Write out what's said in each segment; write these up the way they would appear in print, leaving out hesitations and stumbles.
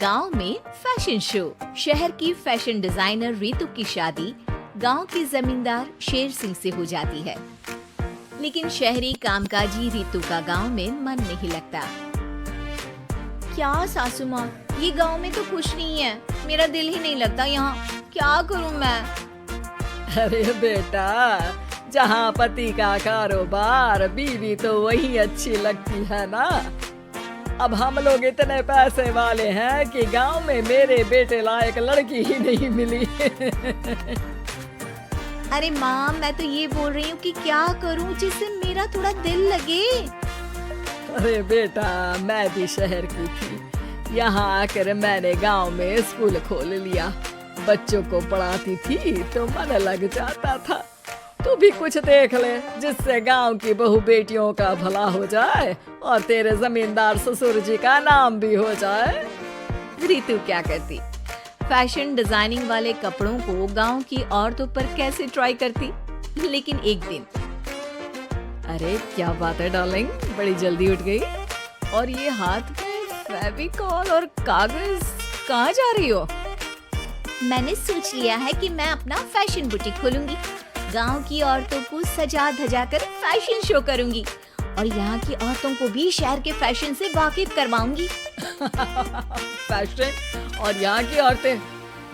गांव में fashion show. शहर की फैशन डिजाइनर रितु की शादी गांव के जमींदार शेर सिंह से हो जाती है, लेकिन शहरी कामकाजी रितु का गांव में मन नहीं लगता। क्या सासू माँ, ये गांव में तो खुश नहीं है, मेरा दिल ही नहीं लगता यहाँ, क्या करूँ मैं? अरे बेटा, जहाँ पति का कारोबार, बीवी तो वही अच्छी लगती है ना। अब हम लोग इतने पैसे वाले हैं कि गांव में मेरे बेटे लायक लड़की ही नहीं मिली। अरे माँ, मैं तो ये बोल रही हूँ कि क्या करूँ जिससे मेरा थोड़ा दिल लगे। अरे बेटा, मैं भी शहर की थी, यहाँ आकर मैंने गांव में स्कूल खोल लिया। बच्चों को पढ़ाती थी तो मन लग जाता था। तू भी कुछ देख ले जिससे गांव की बहू बेटियों का भला हो जाए और तेरे जमींदार ससुर जी का नाम भी हो जाए। रितु क्या करती? फैशन डिजाइनिंग वाले कपड़ों को गांव की औरतों पर कैसे ट्राई करती। लेकिन एक दिन, अरे क्या बात है डार्लिंग, बड़ी जल्दी उठ गई। और ये हाथ में फेविकॉल और कागज, कहाँ जा रही हो? मैंने सोच लिया है कि मैं अपना फैशन बुटीक खोलूंगी। गांव की औरतों को सजा धजा कर फैशन शो करूंगी और यहाँ की औरतों को भी शहर के फैशन से वाकिफ करवाऊंगी। फैशन और यहाँ की औरतें,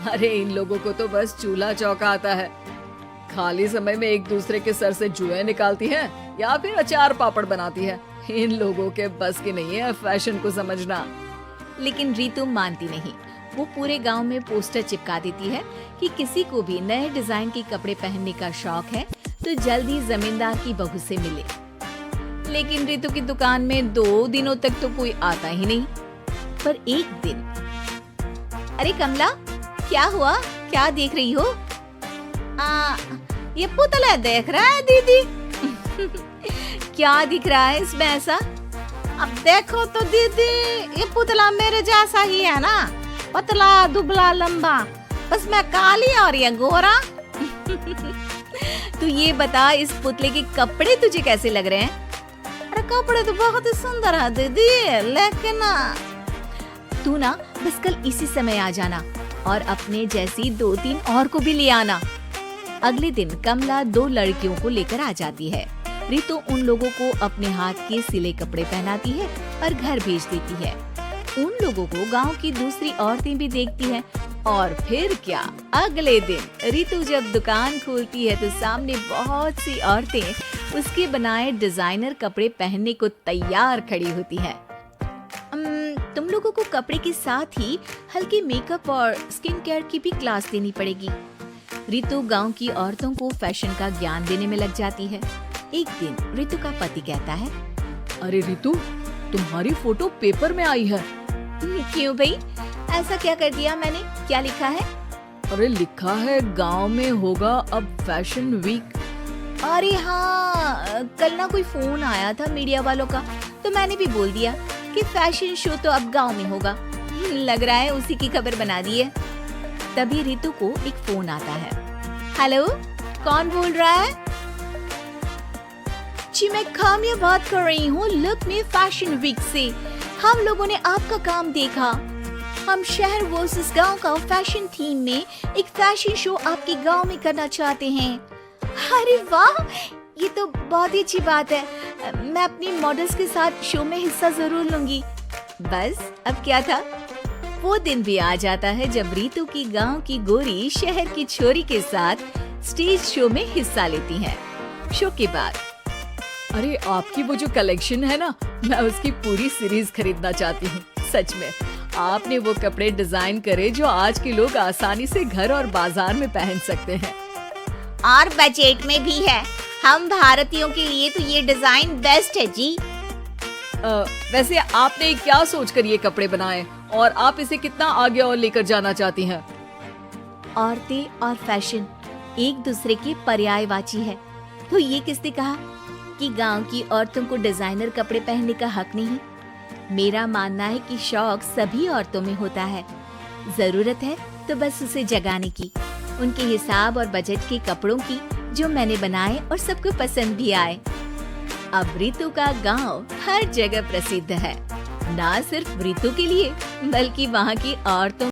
अरे इन लोगों को तो बस चूल्हा चौका आता है। खाली समय में एक दूसरे के सर से जुएं निकालती हैं या फिर अचार पापड़ बनाती है। इन लोगों के बस की नहीं है फैशन को समझना। लेकिन रितु मानती नहीं। वो पूरे गांव में पोस्टर चिपका देती है कि किसी को भी नए डिजाइन के कपड़े पहनने का शौक है तो जल्दी जमींदार की बहू से मिले। लेकिन रितु की दुकान में 2 दिनों तक तो कोई आता ही नहीं। पर एक दिन, अरे कमला, क्या हुआ? क्या देख रही हो? ये पुतला देख रहा है दीदी। क्या दिख रहा है इसमें ऐसा? अब देखो तो दीदी, ये पुतला मेरे जैसा ही है ना, पतला दुबला लंबा, बस मैं काली और ये गोरा। तू ये बता, इस पुतले के कपड़े तुझे कैसे लग रहे हैं? अरे कपड़े तो बहुत ही सुंदर है दीदी, लेकिन तू ना बस कल इसी समय आ जाना और अपने जैसी 2-3 और को भी ले आना। अगले दिन कमला 2 लड़कियों को लेकर आ जाती है। रितु उन लोगों को अपने हाथ के सिले कपड़े पहनाती है और घर भेज देती है। उन लोगों को गांव की दूसरी औरतें भी देखती हैं। और फिर क्या, अगले दिन रितु जब दुकान खोलती है तो सामने बहुत सी औरतें उसके बनाए डिजाइनर कपड़े पहनने को तैयार खड़ी होती हैं। तुम लोगों को कपड़े के साथ ही हल्के मेकअप और स्किन केयर की भी क्लास देनी पड़ेगी। रितु गांव की औरतों को फैशन का ज्ञान देने में लग जाती है। एक दिन रितु का पति कहता है, अरे रितु, तुम्हारी फोटो पेपर में आई है। क्यों भाई, ऐसा क्या कर दिया मैंने? क्या लिखा है? अरे लिखा है गांव में होगा अब फैशन वीक। अरे हाँ, कल ना कोई फोन आया था मीडिया वालों का, तो मैंने भी बोल दिया कि फैशन शो तो अब गांव में होगा। लग रहा है उसी की खबर बना दी है। तभी रितु को एक फोन आता है। हेलो, कौन बोल रहा है? जी मैं काम्या बात कर रही हूँ लुक में फैशन वीक से। हम लोगों ने आपका काम देखा। हम शहर वर्सेस गांव का फैशन थीम में एक फैशन शो आपके गांव में करना चाहते हैं। अरे वाह, ये तो बहुत ही अच्छी बात है। मैं अपनी मॉडल्स के साथ शो में हिस्सा जरूर लूंगी। बस अब क्या था, वो दिन भी आ जाता है जब रितु की गांव की गोरी शहर की छोरी के साथ स्टेज शो में हिस्सा लेती है। शो के बाद, अरे आपकी वो जो कलेक्शन है ना, मैं उसकी पूरी सीरीज खरीदना चाहती हूँ। सच में आपने वो कपड़े डिजाइन करे जो आज के लोग आसानी से घर और बाजार में पहन सकते हैं और बजट में भी है। हम भारतीयों के लिए तो ये डिजाइन बेस्ट है जी। वैसे आपने क्या सोच कर ये कपड़े बनाए और आप इसे कितना आगे और लेकर जाना चाहती हैं? औरतें और फैशन एक दूसरे के पर्यायवाची है। तो ये किसने कहा कि गांव की औरतों को डिजाइनर कपड़े पहनने का हक नहीं? मेरा मानना है कि शौक सभी औरतों में होता है। जरूरत है तो बस उसे जगाने की, उनके हिसाब और बजट के कपड़ों की जो मैंने बनाए और सबको पसंद भी आए। अब रितु का गांव हर जगह प्रसिद्ध है। ना सिर्फ रितु के लिए बल्कि वहाँ की औरतों